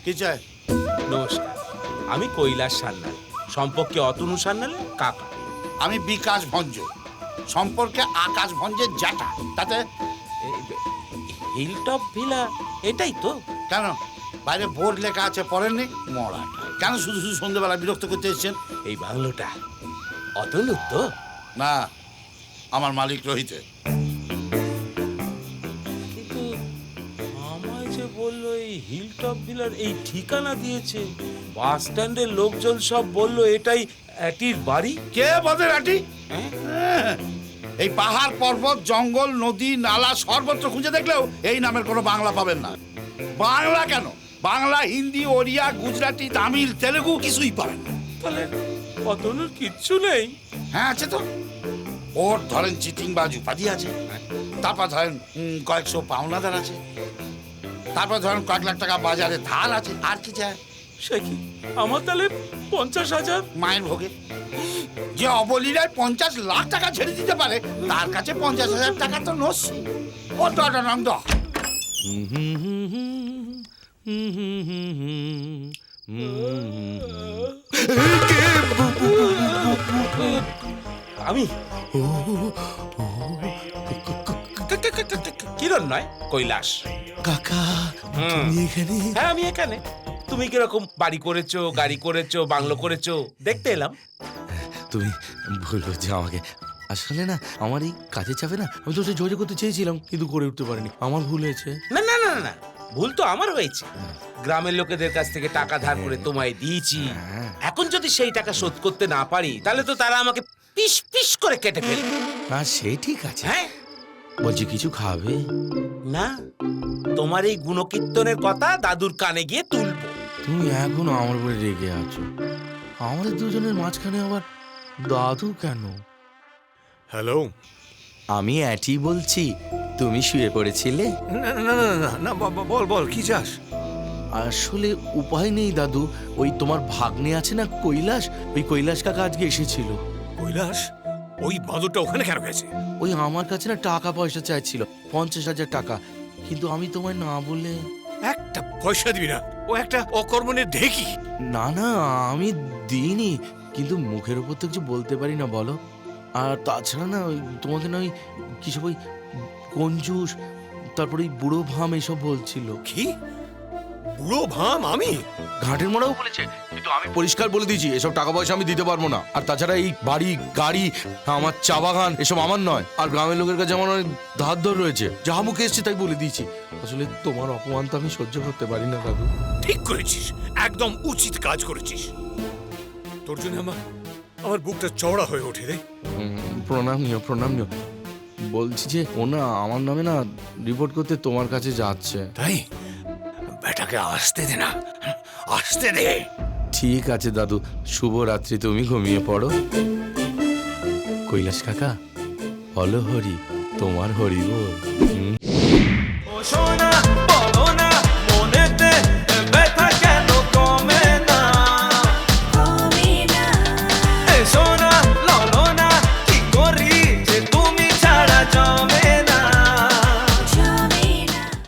কি চাই? নমস্কার, আমি কৈলাস সান্যাল, সম্পর্কে অতনু সান্যালের কাকা। আমি বিকাশ ভঞ্জ, সম্পর্কে আকাশ ভঞ্জের জ্যাঠা। তাতে হিল টপ ভিলা, এটাই তো? কেন, বাইরে বোর্ড লেখা আছে পড়েননি? মরা কেন শুধু শুধু সন্ধ্যেবেলা বিরক্ত করতে এসেছেন? এই বাংলোটা অতনু তো? না, আমার মালিক রহিতে। কিন্তু আমায় যে বললো এই হিল টপ ভিলার এই ঠিকানা দিয়েছে, বাস স্ট্যান্ডের লোকজন সব বললো এটাই অ্যাটির বাড়ি। কে বলে রাটি? হ্যাঁ? এই পাহাড় পর্বত জঙ্গল নদী নালা সর্বত্র খুঁজে দেখলেও এই নামের কোনো বাংলা পাবেন না। বাংলা কেন, বাংলা হিন্দি ওড়িয়া গুজরাটি তামিল তেলেগু কিছুই পাবেন না। তাহলে অতনুর কিচ্ছু নেই? হ্যাঁ আছে তো। ওর ধরেন চিটিং বাজ উপাধি আছে, তারপর ধরেন কয়েকশো পাওনাদার আছে, তারপর ধরেন কয়েক লাখ টাকা বাজারে ধার আছে। আর কি চায়? সে কি, আমার তাহলে 50,000? মায়ের ভোগে যে অবলীলায় 50 লাখ টাকা ছেড়ে দিতে পারে, তার কাছে 50,000 টাকা তো নস্যি। ও দণ্ডানন্দ। আমি কিরণ নয়, কৈলাস। কাকা তুমি এখানে? হ্যাঁ, আমি এখানে। তুমি কিরকম বাড়ি করেছো, গাড়ি করেছো, বাংলো করেছো, দেখতে এলাম। তুমি ভুল করছো আমাকে। আসলে না, আমার এই কাজের চাপে না আমি তো যোগাযোগ করতে চেয়েছিলাম, কিন্তু করে উঠতে পারিনি। আমার ভুল হয়েছে। না না না না, ভুল তো আমার হয়েছে। গ্রামের লোকেদের কাছ থেকে টাকা ধার করে তোমায় দিয়েছি। এখন যদি সেই টাকা শোধ করতে না পারি, তাহলে তো তারা আমাকে পিস পিস করে কেটে ফেলবে। না সে ঠিক আছে, হ্যাঁ, বলছি কিছু খাবে? না, তোমার এই গুণকীর্তনের কথা দাদুর কানে গিয়ে তুলবো। তুমি এখনো আমার উপরে রেগে আছো। আমাদের দুজনের মাঝখানে আবার দাদু কেন? হ্যালো। আমি অ্যাটি বলছি। তুমি শুয়ে পড়েছিলে? না না না না না, বল বল কি চাস? আসলে উপায় নেই দাদু, ওই তোমার ভাগ্নে আছে না কৈলাস, ওই কৈলাস কাকা আজকে এসেছিল। কৈলাস? ওই বাঁদরটা ওখানে কেন গেছে? ওই আমার কাছে না টাকা পয়সা চাইছিল, 50,000 টাকা, কিন্তু আমি তোমায় না বলে। একটা পয়সা দিবি না? ও একটা অকর্মণের ঢেকি। না না, আমি দিইনি, কিন্তু মুখের উপর তো কিছু বলতে পারি না বলো। আর তাছাড়া না ওই তোমাকে না ওই কিসব ওই কঞ্জুস, তারপরে ওই বুড়ো ভাম এসব বলছিল। কি বুড়ো ভাম? আমি ঘাটের মোড়াও বলেছে, কিন্তু আমি পরিষ্কার বলে দিয়েছি এসব টাকা পয়সা আমি দিতে পারবো না। আর তাছাড়া এই বাড়ি গাড়ি, আমার চা বাগান এসব আমার নয়। আর গ্রামের লোকের কাছে আমার অনেক ধার ধর রয়েছে, যা মুখে এসছে তাই বলে দিয়েছি। আসলে তোমার অপমান তো আমি সহ্য করতে পারি না দাদু। ঠিক করেছিস, একদম উচিত কাজ করেছিস। তোর জন্য আমার বুকটা চওড়া হয়ে ওঠে রে। প্রণাম নিও, প্রণাম নিও। বলছি যে ও না আমার নামে না রিপোর্ট করতে তোমার কাছে যাচ্ছে। তাই বেটাকে আসতে দে না, আসতে দে। ঠিক আছে দাদু, শুভরাত্রি, তুমি ঘুমিয়ে পড়ো। কৈলাস কাকা, বলো হরি, তোমার হরি বল।